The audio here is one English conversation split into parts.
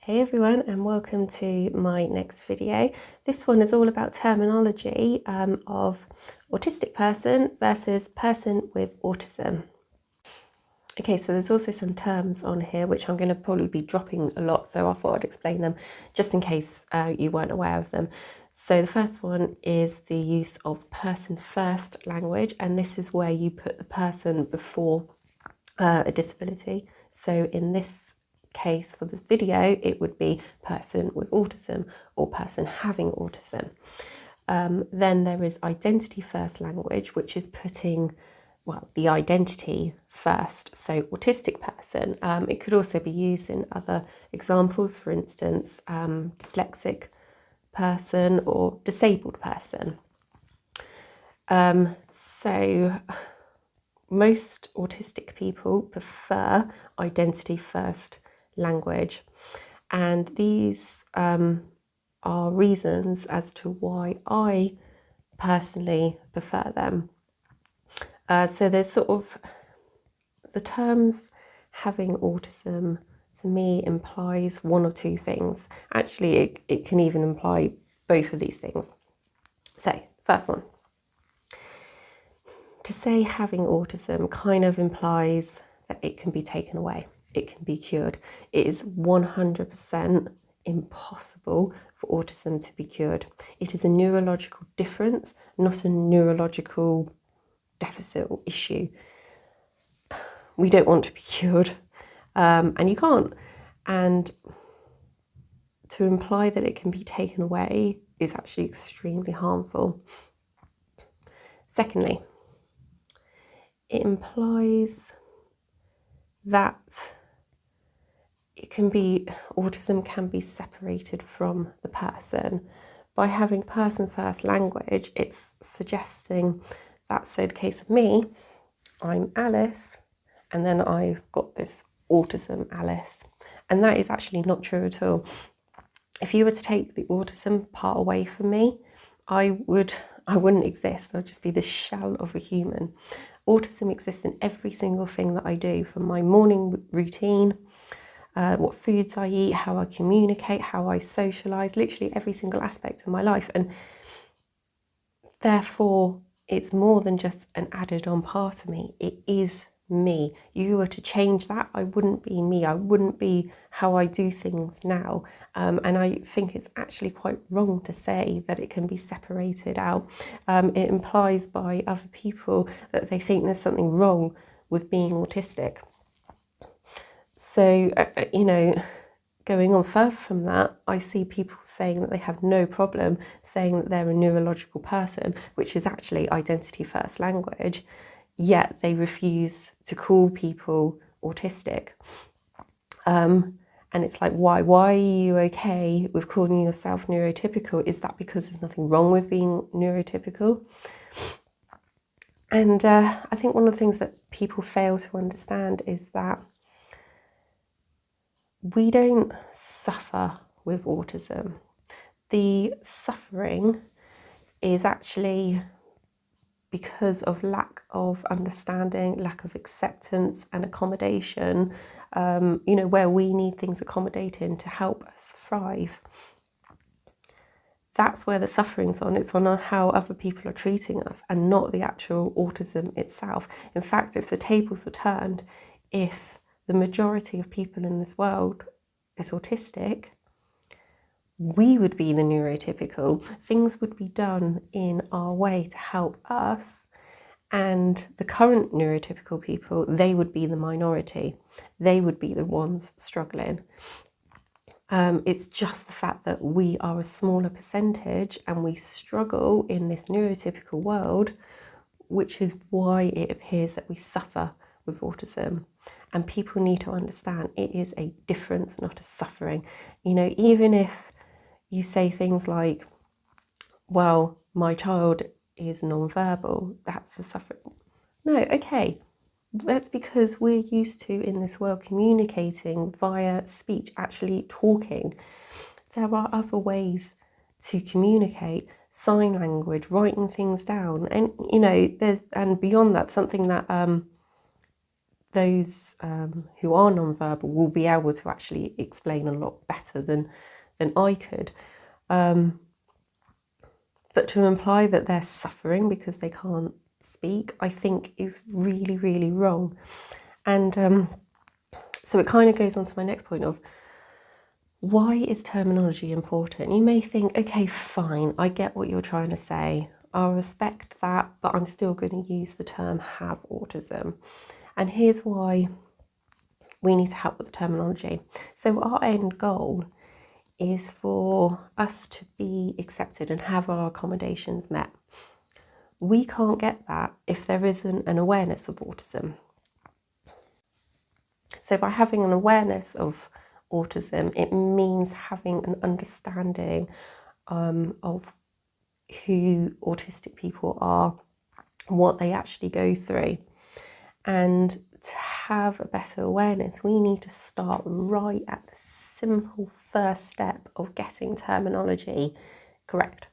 Hey everyone, and welcome to my next video. This one is all about terminology of autistic person versus person with autism. Okay, so there's also some terms on here which I'm going to probably be dropping a lot, so I thought I'd explain them just in case you weren't aware of them. So the first one is the use of person first language, and this is where you put the person before a disability. So in this case for this video, it would be person with autism or person having autism. Then there is identity first language, which is putting, well, the identity first. So autistic person, it could also be used in other examples, for instance, dyslexic person or disabled person. So most autistic people prefer identity first language, and these are reasons as to why I personally prefer them. So there's sort of the terms having autism to me implies one or two things. Actually, it can even imply both of these things. So first one, to say having autism kind of implies that it can be taken away. It can be cured. It is 100% impossible for autism to be cured. It is a neurological difference, not a neurological deficit or issue. We don't want to be cured, and you can't. And to imply that it can be taken away is actually extremely harmful. Secondly, it implies that autism can be separated from the person. By having person first language, it's suggesting that, so the case of me, I'm Alice, and then I've got this autism Alice. And that is actually not true at all. If you were to take the autism part away from me, I wouldn't exist. I'd just be the shell of a human. Autism exists in every single thing that I do, from my morning routine, what foods I eat, how I communicate, how I socialise, literally every single aspect of my life. And therefore, it's more than just an added on part of me. It is me. You were to change that, I wouldn't be me. I wouldn't be how I do things now. And I think it's actually quite wrong to say that it can be separated out. It implies by other people that they think there's something wrong with being autistic. So, going on further from that, I see people saying that they have no problem saying that they're a neurological person, which is actually identity first language, yet they refuse to call people autistic. And it's like, why? Why are you okay with calling yourself neurotypical? Is that because there's nothing wrong with being neurotypical? And I think one of the things that people fail to understand is that we don't suffer with autism. The suffering is actually because of lack of understanding, lack of acceptance and accommodation, where we need things accommodating to help us thrive. That's where the suffering's on. It's on how other people are treating us and not the actual autism itself. In fact, if the tables were turned, if the majority of people in this world is autistic, we would be the neurotypical. Things would be done in our way to help us, and the current neurotypical people, they would be the minority. They would be the ones struggling. It's just the fact that we are a smaller percentage and we struggle in this neurotypical world, which is why it appears that we suffer with autism. And people need to understand it is a difference, not a suffering. Even if you say things like, well, my child is non-verbal, that's a suffering. No, okay. That's because we're used to, in this world, communicating via speech, actually talking. There are other ways to communicate, sign language, writing things down. And, and beyond that, something that those who are non-verbal will be able to actually explain a lot better than I could. But to imply that they're suffering because they can't speak, I think is really, really wrong. And so it kind of goes on to my next point of, why is terminology important? You may think, okay, fine, I get what you're trying to say. I'll respect that, but I'm still going to use the term have autism. And here's why we need to help with the terminology. So our end goal is for us to be accepted and have our accommodations met. We can't get that if there isn't an awareness of autism. So by having an awareness of autism, it means having an understanding of who autistic people are, what they actually go through. And to have a better awareness, we need to start right at the simple first step of getting terminology correct.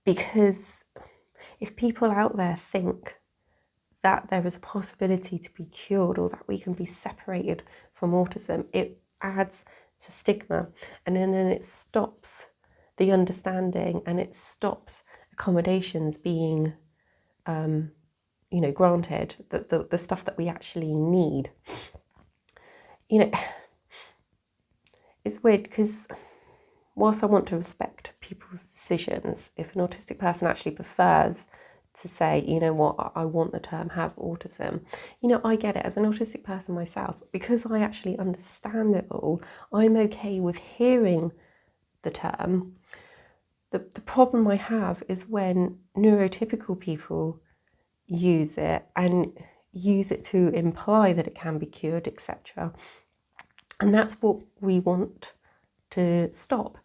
Because if people out there think that there is a possibility to be cured or that we can be separated from autism, it adds to stigma, and then it stops the understanding, and it stops accommodations being granted, the stuff that we actually need. It's weird because whilst I want to respect people's decisions, if an autistic person actually prefers to say, you know what, I want the term have autism, I get it. As an autistic person myself, because I actually understand it all, I'm okay with hearing the term. The problem I have is when neurotypical people use it and use it to imply that it can be cured, etc. And that's what we want to stop.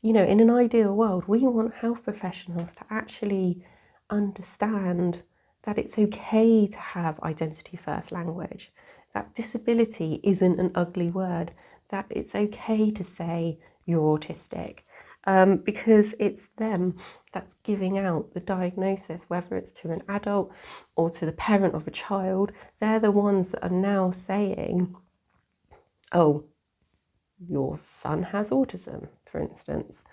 In an ideal world, we want health professionals to actually understand that it's okay to have identity first language, that disability isn't an ugly word, that it's okay to say you're autistic, because it's them that's giving out the diagnosis, whether it's to an adult or to the parent of a child. They're the ones that are now saying, oh, your son has autism, for instance.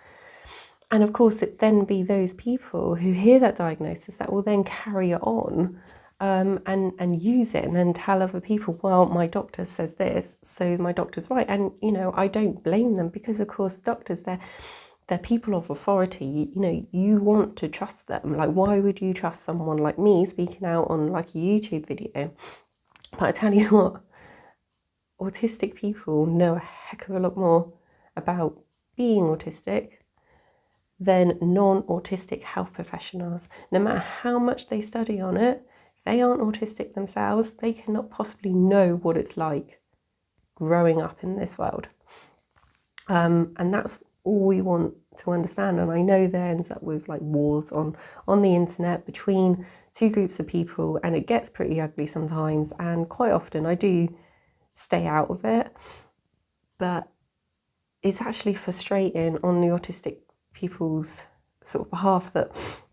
And of course, it then be those people who hear that diagnosis that will then carry it on and use it and then tell other people, well, my doctor says this, so my doctor's right. And, I don't blame them, because, of course, doctors, they're people of authority. You want to trust them. Like, why would you trust someone like me speaking out on like a YouTube video? But I tell you what, autistic people know a heck of a lot more about being autistic than non-autistic health professionals. No matter how much they study on it, if they aren't autistic themselves, they cannot possibly know what it's like growing up in this world. And that's all we want to understand. And I know there ends up with like wars on the internet between two groups of people, and it gets pretty ugly sometimes, and quite often I do stay out of it. But it's actually frustrating on the autistic people's sort of behalf that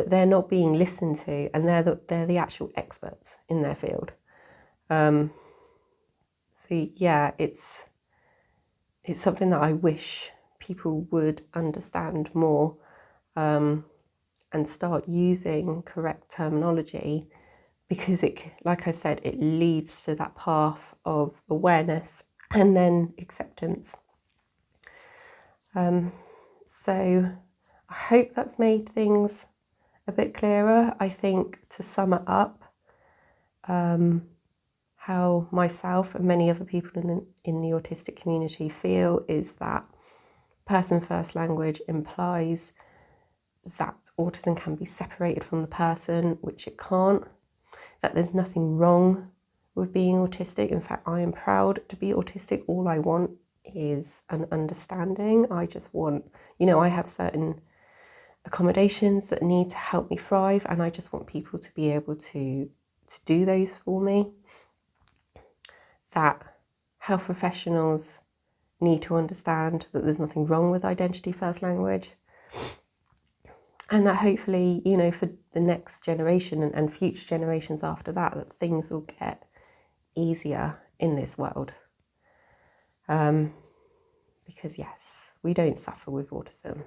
they're not being listened to, and they're the actual experts in their field. So yeah, it's something that I wish people would understand more, and start using correct terminology, because it, like I said, it leads to that path of awareness and then acceptance. So I hope that's made things a bit clearer. I think, to sum it up, how myself and many other people in the autistic community feel is that person first language implies that autism can be separated from the person, which it can't, that there's nothing wrong with being autistic. In fact, I am proud to be autistic. All I want is an understanding. I just want, I have certain accommodations that need to help me thrive, and I just want people to be able to do those for me. That health professionals need to understand that there's nothing wrong with identity first language, and that hopefully, the next generation and future generations after that, that things will get easier in this world. Because yes, we don't suffer with autism.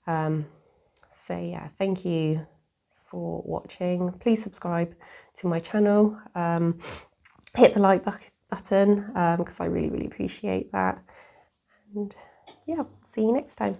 So yeah, thank you for watching. Please subscribe to my channel. Hit the like button because I really, really appreciate that. And yeah, see you next time.